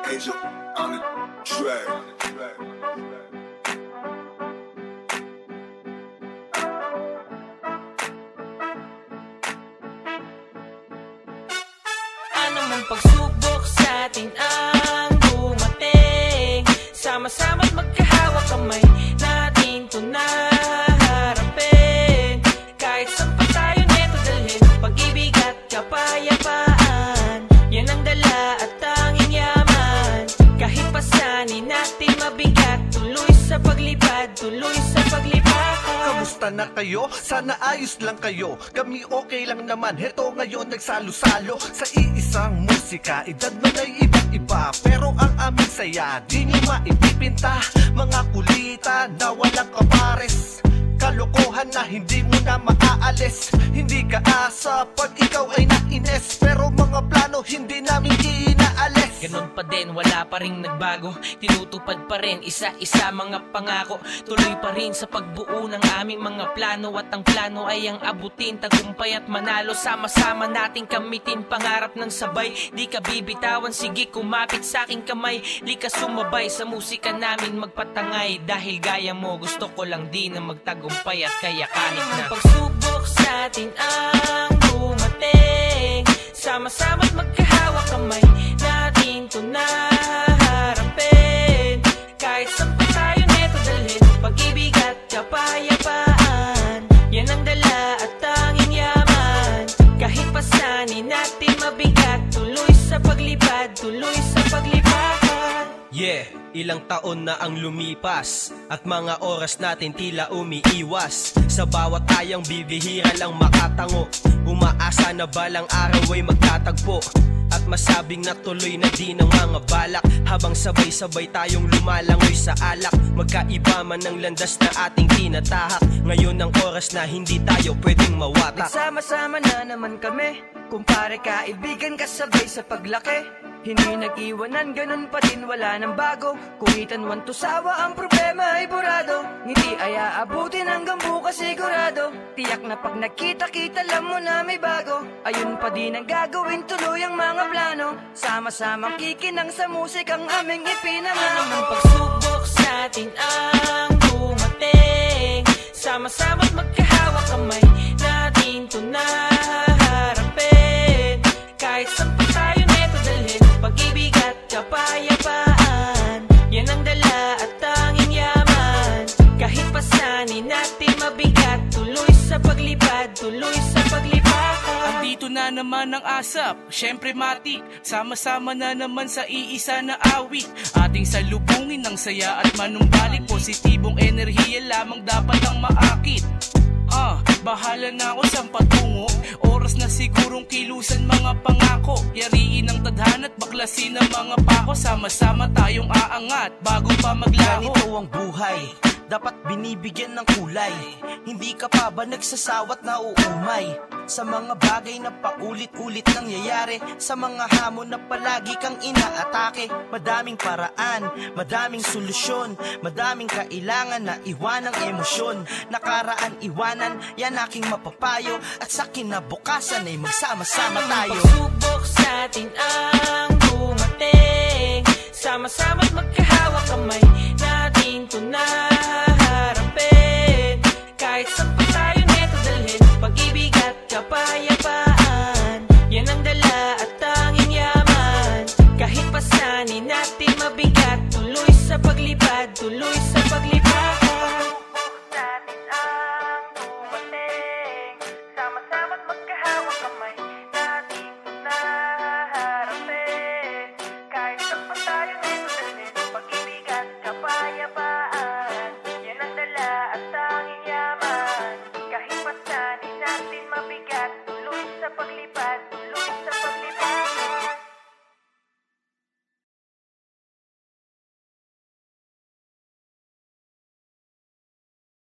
Angel on the track. Ano mang pagsubok sa atin ang dumating, sama-sama't magkahawak kamay natin to na harapin. Kahit saan pa tayo neto dalhin, pag-ibig at kapayapaan, yan ang dala at tanging yaman. Kahit pasanin natin mabigat, tuloy sa paglipad, tuloy sa paglipad. Kamusta na kayo? Sana ayos lang kayo. Kami okay lang naman. Heto ngayon nagsalo-salo sa iisang musika. Edad man ay iba-iba, pero ang aming saya di nyo maipipinta. Mga kulitan na walang kapares, kalokohan na hindi mo na maaalis. Hindi ka asa pag ikaw ay nainis, pero mga plano hindi namin inaalis. Ganon pa din, wala pa rin nagbago, tinutupad pa rin isa-isa mga pangako. Tuloy pa rin sa pagbuo ng aming mga plano, at ang plano ay ang abutin, tagumpay at manalo. Sama-sama nating kamitin pangarap ng sabay. Di ka bibitawan, sige kumapit sa aking kamay. Di ka sumabay sa musika namin magpatangay, dahil gaya mo gusto ko lang din na magtagumpay. At kaya kahit na pagsubok sa atin ang dumating, sama-sama't magkahawak kamay natin to na harapin. Kahit saan pa tayo neto dalhin, pag-ibig at kapayapaan, yan ang dala at tanging yaman. Kahit pasanin natin mabigat, tuloy sa paglipad, tuloy sa paglipad. Yeah, ilang taon na ang lumipas at mga oras natin tila umiiwas. Sa bawat tayang bibihira lang makatango, umaasa na balang araw ay magtatagpo, at masabing natuloy na din ang mga balak. Habang sabay-sabay tayong lumalangoy sa alak, magkaiba man ang landas na ating tinatahak. Ngayon ang oras na hindi tayo pwedeng mawatak. Nagsama-sama na naman kami, kumpare kaibigan kasabay sa paglaki. Hindi nag-iwanan, ganun pa din, wala nang bago. Kuhitan wan to sawa, ang problema ay burado. Ngiti ay aabutin hanggang bukas sigurado. Tiyak na pag nakita-kita, alam mo na may bago. Ayun pa din ang gagawin, tuloy ang mga plano. Sama-samang kikinang sa musikang aming ipinamano. Ano mang pagsubok sa atin ang dumating, sama-sama't magkahawak kamay natin to na harapin. Kahit saan pa tayo neto dalhin, pag-ibig at kapayapaan, yan ang dala at tanging yaman. Kahit pasanin natin mabigat, tuloy sa paglipad, tuloy sa paglipad. Andito na naman ang asap, syempre matik, sama-sama na naman sa iisa na awit. Ating salubungin ng saya at manumbalik, positibong enerhiya lamang dapat ang maakit. Bahala na ako sa patungo, oras na sigurong kilusan mga pangako. Yariin ang tadhana at baklasin ang mga pako, sama-sama tayong aangat bago pa maglaho. Ganito ang buhay, dapat binibigyan ng kulay. Hindi ka pa ba nagsasawat na uumay sa mga bagay na paulit-ulit nangyayari, sa mga hamon na palagi kang inaatake? Madaming paraan, madaming solusyon, madaming kailangan na iwanang emosyon. Nakaraan iwanan, yan aking mapapayo, at sa kinabukasan ay magsama-sama tayo. Pagsubok sa atin ang